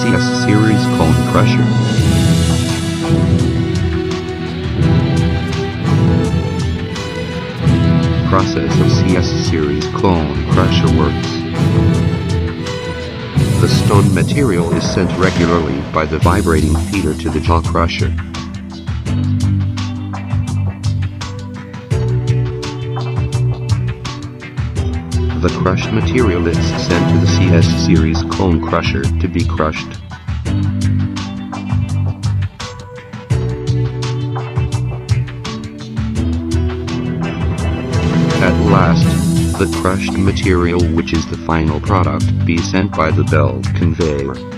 CS series cone crusher. Process of CS series cone crusher works. The stone material is sent regularly by the vibrating feeder to the jaw crusher. The crushed material is sent to the CS series cone crusher to be crushed. At last, the crushed material, which is the final product, be sent by the belt conveyor.